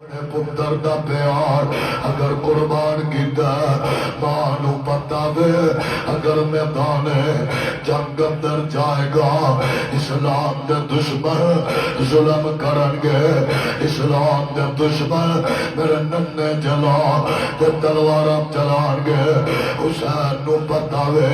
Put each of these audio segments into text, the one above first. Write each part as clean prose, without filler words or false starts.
پتر دا پیار اگر قربان کیتا ماں نو پتا وے اگر میدان جنگ اندر جائے گا اسلام دے دشمن ظلم کرن گے اسلام دے دشمن میرے ننے جلا تے تلواراں چلان گے حسین نو پتا وے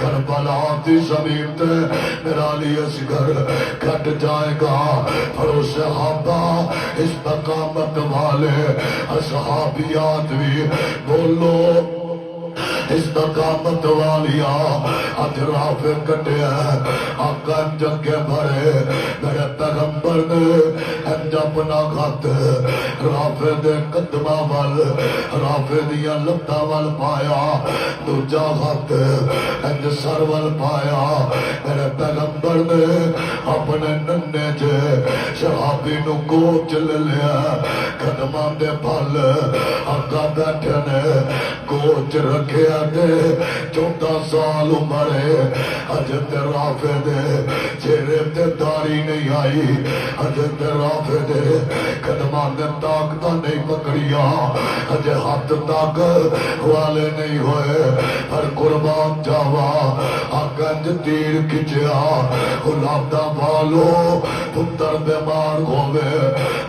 کربلا دی زمین تے میرا علی اصغر کٹ جائے گا پر صحابہ استقامت والے اصحابیات بھی بولو استقامت والیا اطراف کٹے آقا جگہ بھرے میرے پیغمبر نے انج اپنا خط رافع دے قدمہ وال رافع دیا لتا وال پایا دوجا خط انج سر وال پایا میرے پیغمبر نے اپنے ننے جے صحابی نو گود لے لیا قدمہ دے پھل آقا بیٹھے نے گود رکھے دے 14 سال عمر ہے حضرت رافع دے چہرے تے داڑھی نہیں آئی حضرت رافع دے قدمان دے طاقت نہیں پکڑیا حضرت ہاتھ تاک والے نہیں ہوئے پر قربان جاوا آگنج تیر کھچیا غلام دا بالو پتر بیمار ہوئے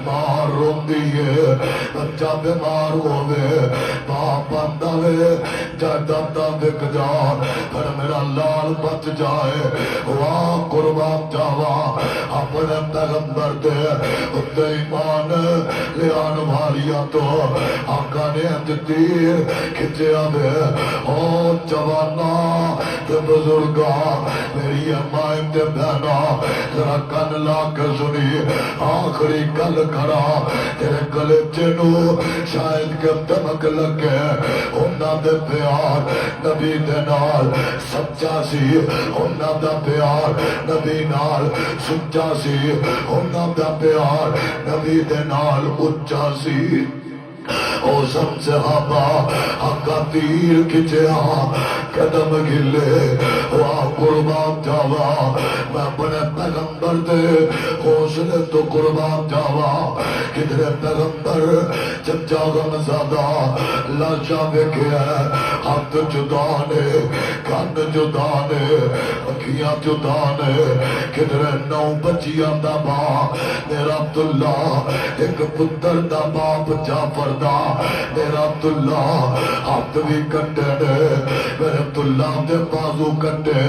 ماں روم دیئے بچہ بیمار ہوئے ماں بندھوے جائیداداں وک جان پر میرا لال بچ جائے واہ قربان جاوا اپنے پیغمبر دے اتے ایمان لے آن والیا تو آقا نے انج تیر کھچیا وے او جوانا تے بزرگا میری امائیں تے بہنا ذرا کن لا کے سنی آخری گل کرا تیرے گلے چنو شاید کہ دمک لگے انہاں دے پیار نبی دے نال سچا سی انہاں دا پیار نبی نال سچا سی انہاں دا پیار نبی دے نال اچا سی او سب صحابہ آقا تیر کھچیا قدم گلے واہ قربان جاوا میں اپنے پیغمبر دے حوصلے تو قربان جاوا کدھر پیغمبر جب جاغم زادہ لاشا ویکھیا ہاتھ جدانے کان جدانے اکھیاں جدانے کدھر 9 بچیاں دا ماں میرا عبداللہ ایک پتر دا باپ جعفر دا میرا عبداللہ ہاتھ بھی کٹے نے میرے عبداللہ دے بازو کٹے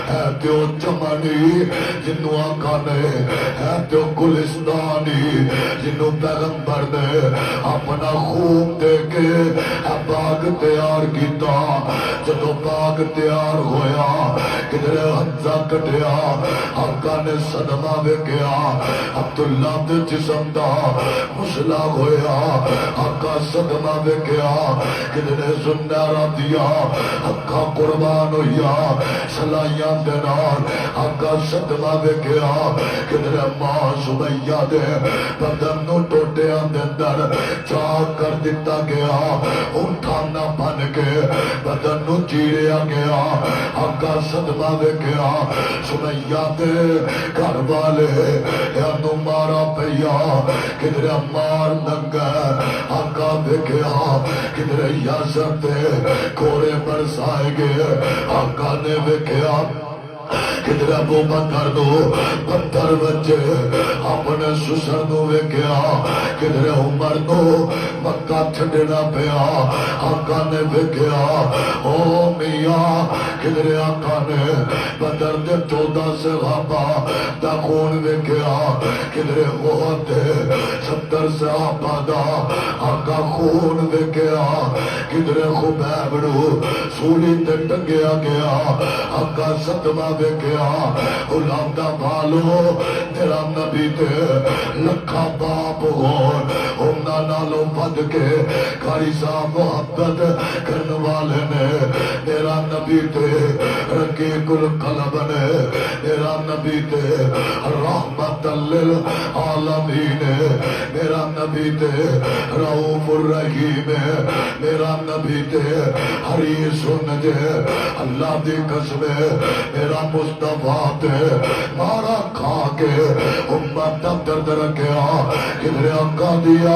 ہے پیو چمنی جنو آقا نے ہے پیو گلستانی جنو پیغمبر نے اپنا خوب دے کے باغ تیار کیتا جدو باغ تیار ہویا کدھر حنزہ کٹیا آقا نے صدمہ ویکھیا عبداللہ دے جسم دا مسئلہ ہویا آقا صدمہ ویکھیا کدھر زنارہ دیا آقا قربان ہویا سلائیاں دے نال آقا صدمہ ویکھیا کدھر ماں سمیہ دے بدن نو ٹوٹیاں دے اندر چاک کر دیتا گیا اٹھانا بن کے بدن نو چیڑیا گیا آقا صدمہ ویکھیا سمیہ دے گھر والے یا نو مارا پیا کدھر مار ننگا آقا ویکھیا کدھر یاسر دے کورے برسائے گئے آقا نے ویکھیا کدھر ابو بکر دو پتھر بچے اپنے سسر دو ویکھیا کدھر عمر دو مکہ چھڈنا پیا آقا نے ویکھیا او میاں کدھر آقا نے بدر دے 14 صحابہ دا خون ویکھیا کدھر احد دے 70 صحابہ دا آقا خون ویکھیا کدھر خبیب نو سولی تے ٹنگیا گیا آقا صدمہ ویکھیا غلام دا بالو تیرا نبی تے لکھا باپ ہون انہاں نالوں بد کے قاری صاحب محبت کرن والے نے میرا نبی تے رقیق القلب نے میرا نبی تے رحمت للعالمین میرا نبی تے رؤوف الرحیم میرا نبی تے حریص نجے اللہ دی قسم میرا مصطفیٰ تے مارا کھا کے امت دا درد رکھیا کدھر آقا دیا